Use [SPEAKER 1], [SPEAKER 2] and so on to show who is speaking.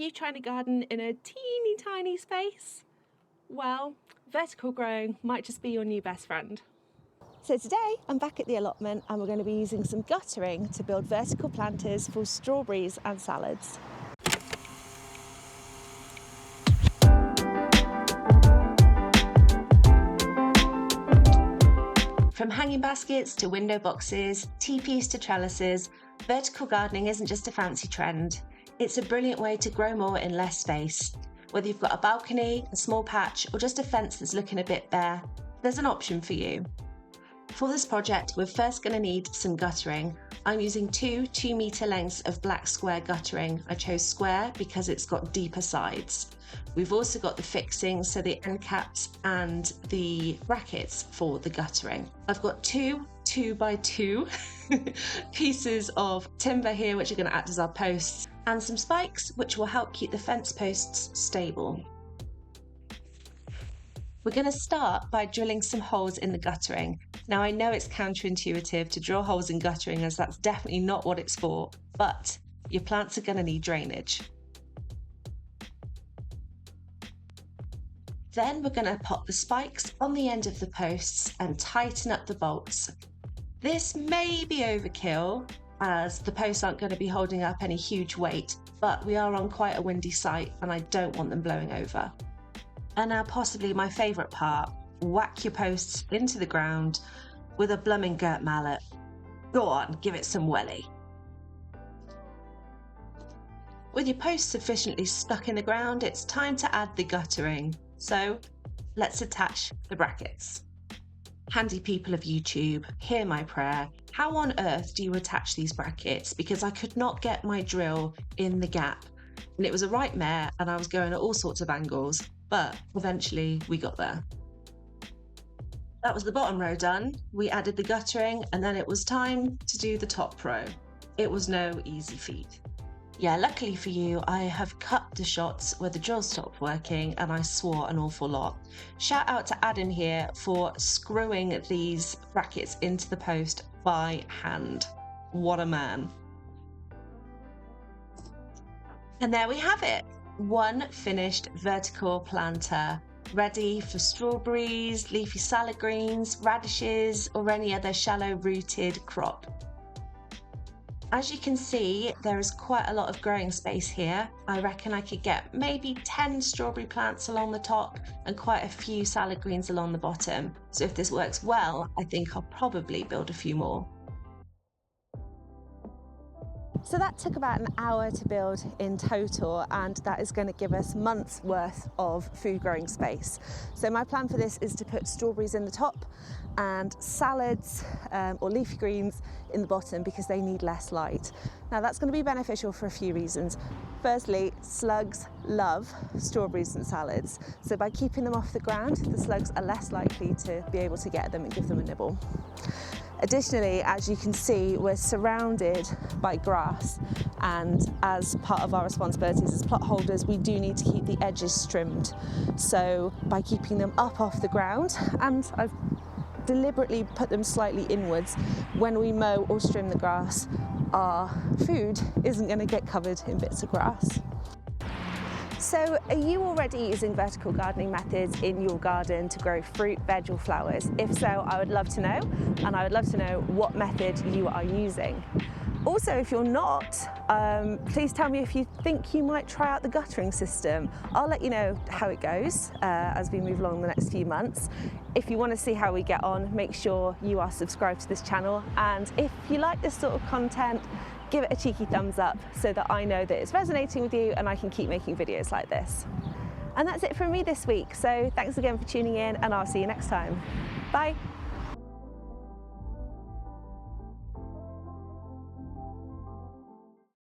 [SPEAKER 1] you trying to garden in a teeny tiny space? Well, vertical growing might just be your new best friend. So today I'm back at the allotment and we're going to be using some guttering to build vertical planters for strawberries and salads. From hanging baskets to window boxes, teepees to trellises, vertical gardening isn't just a fancy trend. It's a brilliant way to grow more in less space. Whether you've got a balcony, a small patch, or just a fence that's looking a bit bare, there's an option for you. For this project, we're first going to need some guttering. I'm using two 2-metre lengths of black square guttering. I chose square because it's got deeper sides. We've also got the fixings, so the end caps and the brackets for the guttering. I've got two 2x2 pieces of timber here, which are going to act as our posts, and some spikes, which will help keep the fence posts stable. We're going to start by drilling some holes in the guttering. Now I know it's counterintuitive to drill holes in guttering, as that's definitely not what it's for, but your plants are going to need drainage. Then we're going to pop the spikes on the end of the posts and tighten up the bolts. This may be overkill, as the posts aren't going to be holding up any huge weight, but we are on quite a windy site and I don't want them blowing over. And now possibly my favourite part, whack your posts into the ground with a blooming Gert mallet. Go on, give it some welly. With your posts sufficiently stuck in the ground, it's time to add the guttering. So let's attach the brackets. Handy people of YouTube, hear my prayer. How on earth do you attach these brackets? Because I could not get my drill in the gap. And it was a right mare and I was going at all sorts of angles, but eventually we got there. That was the bottom row done. We added the guttering and then it was time to do the top row. It was no easy feat. Yeah, luckily for you, I have cut the shots where the drill stopped working and I swore an awful lot. Shout out to Adam here for screwing these brackets into the post by hand. What a man. And there we have it. One finished vertical planter, ready for strawberries, leafy salad greens, radishes, or any other shallow rooted crop. As you can see, there is quite a lot of growing space here. I reckon I could get maybe 10 strawberry plants along the top and quite a few salad greens along the bottom. So if this works well, I think I'll probably build a few more. So that took about an hour to build in total, and that is going to give us months worth of food growing space. So my plan for this is to put strawberries in the top and salads or leafy greens in the bottom because they need less light. Now that's going to be beneficial for a few reasons. Firstly, slugs love strawberries and salads. So by keeping them off the ground, the slugs are less likely to be able to get them and give them a nibble. Additionally, as you can see, we're surrounded by grass, and as part of our responsibilities as plot holders, we do need to keep the edges trimmed. So by keeping them up off the ground, and I've deliberately put them slightly inwards, when we mow or trim the grass, our food isn't going to get covered in bits of grass. So are you already using vertical gardening methods in your garden to grow fruit, veg or flowers? If so, I would love to know, and I would love to know what method you are using. Also, if you're not, please tell me if you think you might try out the guttering system. I'll let you know how it goes as we move along the next few months. If you want to see how we get on, make sure you are subscribed to this channel, and if you like this sort of content, give it a cheeky thumbs up so that I know that it's resonating with you and I can keep making videos like this. And that's it from me this week, so thanks again for tuning in and I'll see you next time. Bye!